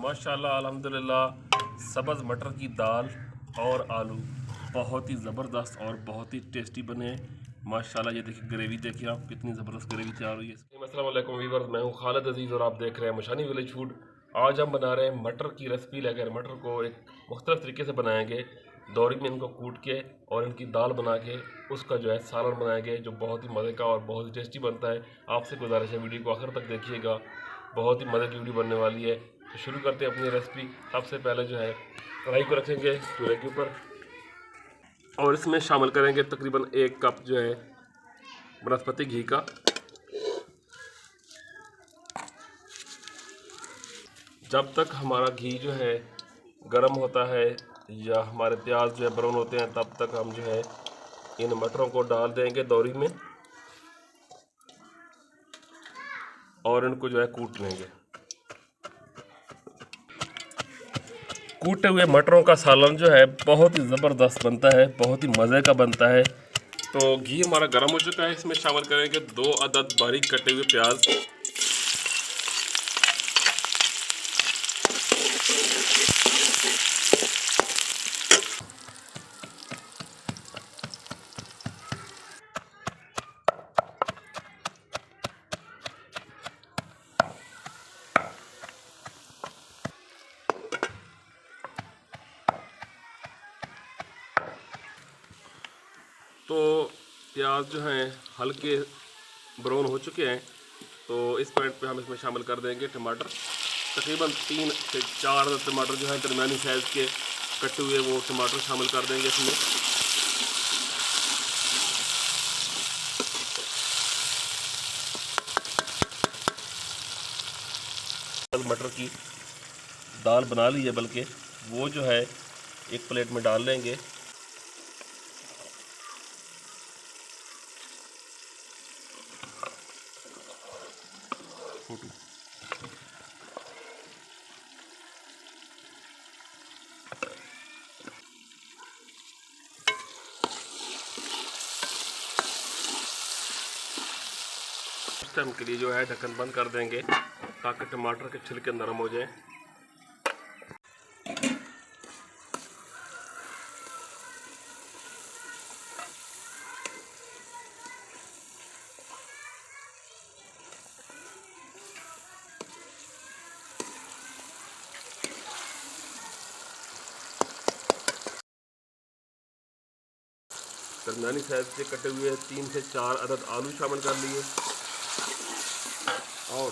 माशाल्लाह अल्हम्दुलिल्लाह सब्ज़ मटर की दाल और आलू बहुत ही ज़बरदस्त और बहुत ही टेस्टी बने। माशाल्लाह ये देखिए ग्रेवी देखिए आप कितनी ज़बरदस्त ग्रेवी तैयार हुई है। अस्सलाम वालेकुम वीवर्स, मैं हूँ खालिद अजीज़ और आप देख रहे हैं मुशानी विलेज फूड। आज हम बना रहे हैं मटर की रेसिपी लेकर। मटर को एक मुख्तलिफ तरीके से बनाएंगे। दौरी में इनको कूट के और इनकी दाल बना के उसका जो है सालन बनाएंगे, जो बहुत ही मज़े का और बहुत ही टेस्टी बनता है। आपसे गुजारिश है वीडियो को आखिर तक देखिएगा, बहुत ही मज़े की वीडियो बनने वाली है। तो शुरू करते हैं अपनी रेसिपी। सबसे पहले जो है कढ़ाई को रखेंगे चूल्हे के ऊपर और इसमें शामिल करेंगे तकरीबन 1 कप जो है बनस्पति घी का। जब तक हमारा घी जो है गर्म होता है या हमारे प्याज जो है ब्राउन होते हैं, तब तक हम जो है इन मटरों को डाल देंगे दौरी में और इनको जो है कूट लेंगे। कूटे हुए मटरों का सालन जो है बहुत ही ज़बरदस्त बनता है, बहुत ही मज़े का बनता है। तो घी हमारा गर्म हो चुका है, इसमें शामिल करेंगे 2 अदद बारीक कटे हुए प्याज। तो प्याज जो हैं हल्के ब्राउन हो चुके हैं, तो इस पॉइंट पे हम इसमें शामिल कर देंगे टमाटर। तकरीबन 3 से 4 अदद टमाटर जो हैं दरमियानी साइज़ के कटे हुए वो टमाटर शामिल कर देंगे इसमें। मटर की दाल बना ली है, बल्कि वो जो है एक प्लेट में डाल लेंगे। इस टाइम के लिए जो है ढक्कन बंद कर देंगे ताकि टमाटर के छिलके नरम हो जाएं। दरमियानी साइज के कटे हुए 3 से 4 अदद आलू शामिल कर लिए और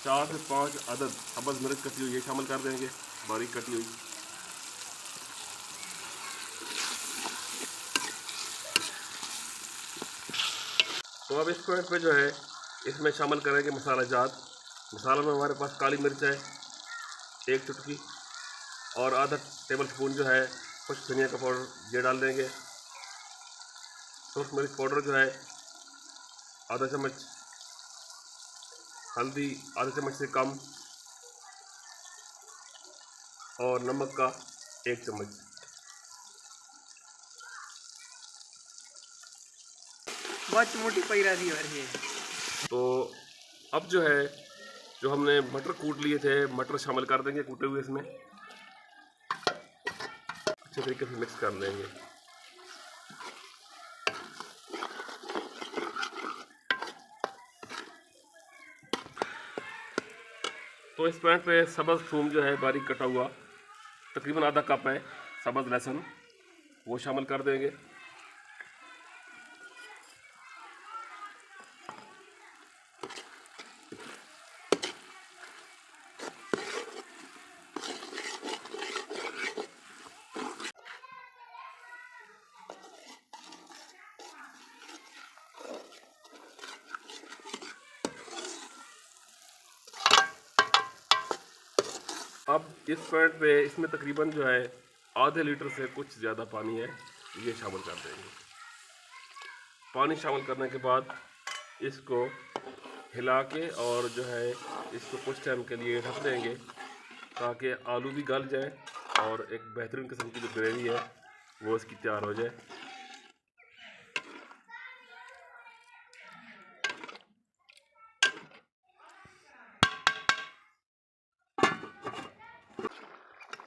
4 से 5 अदद सब्ज़ मिर्च कटी हुई ये शामिल कर देंगे, बारीक कटी हुई। तो अब इस पॉइंट पे जो है इसमें शामिल करेंगे मसाला जात। मसाला में हमारे पास काली मिर्च है 1 चुटकी और आधा टेबल स्पून जो है खुश्क धनिया का पाउडर ये डाल देंगे। सुरख मिर्च पाउडर जो है आधा चम्मच, हल्दी आधा चम्मच से कम और नमक का 1 चम्मच। बहुत मोटी पैरा दी है। तो अब जो है जो हमने मटर कूट लिए थे, मटर शामिल कर देंगे कूटे हुए इसमें, अच्छे तरीके से मिक्स कर लेंगे। तो इस पॉइंट पे सब्ज़ थूम जो है बारीक कटा हुआ तकरीबन आधा कप है, सब्ज़ लहसुन वो शामिल कर देंगे। अब इस पॉइंट पे इसमें तकरीबन जो है आधे लीटर से कुछ ज़्यादा पानी है, ये शामिल कर देंगे। पानी शामिल करने के बाद इसको हिला के और जो है इसको कुछ टाइम के लिए ढक देंगे ताकि आलू भी गल जाए और एक बेहतरीन किस्म की जो ग्रेवी है वो इसकी तैयार हो जाए।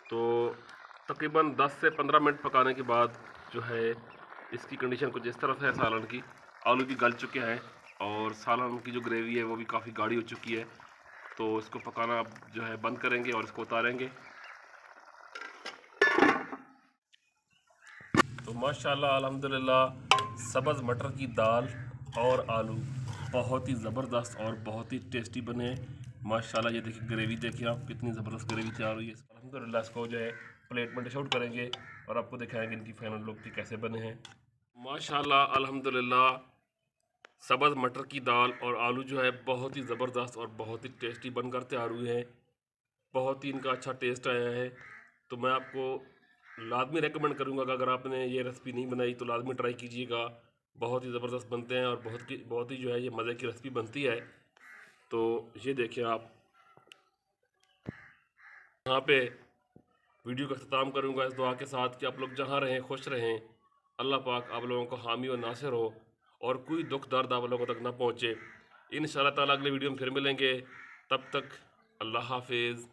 तो तकरीबन 10 से 15 मिनट पकाने के बाद जो है इसकी कंडीशन कुछ इस तरह से है सालन की। आलू भी गल चुके हैं और सालन की जो ग्रेवी है वो भी काफ़ी गाढ़ी हो चुकी है। तो इसको पकाना जो है बंद करेंगे और इसको उतारेंगे। तो माशाल्लाह अल्हम्दुलिल्लाह सब्ज़ मटर की दाल और आलू बहुत ही ज़बरदस्त और बहुत ही टेस्टी बने हैं। माशाल्लाह ये देखिए ग्रेवी देखिए आप, कितनी ज़बरदस्त ग्रेवी तैयार हुई है। अल्हम्दुलिल्लाह इसको जो है प्लेट में डिश आउट करेंगे और आपको दिखाएंगे इनकी फाइनल लुक कि कैसे बने हैं। माशाल्लाह अल्हम्दुलिल्लाह सब्ज़ मटर की दाल और आलू जो है बहुत ही ज़बरदस्त और बहुत ही टेस्टी बनकर तैयार हुए हैं। बहुत ही इनका अच्छा टेस्ट आया है। तो मैं आपको लाजमी रेकमेंड करूँगा कि अगर आपने ये रेसिपी नहीं बनाई तो लाजमी ट्राई कीजिएगा। बहुत ही ज़बरदस्त बनते हैं और बहुत ही जो है ये मज़े की रेसिपी बनती है। तो ये देखिए आप, यहाँ पे वीडियो का अख्ताम करूँगा इस दुआ के साथ कि आप लोग जहाँ रहें खुश रहें, अल्लाह पाक आप लोगों को हामी और नासिर हो और कोई दुख दर्द आप लोगों तक ना पहुँचे। इंशाअल्लाह ताला अगले वीडियो में फिर मिलेंगे। तब तक अल्लाह हाफिज़।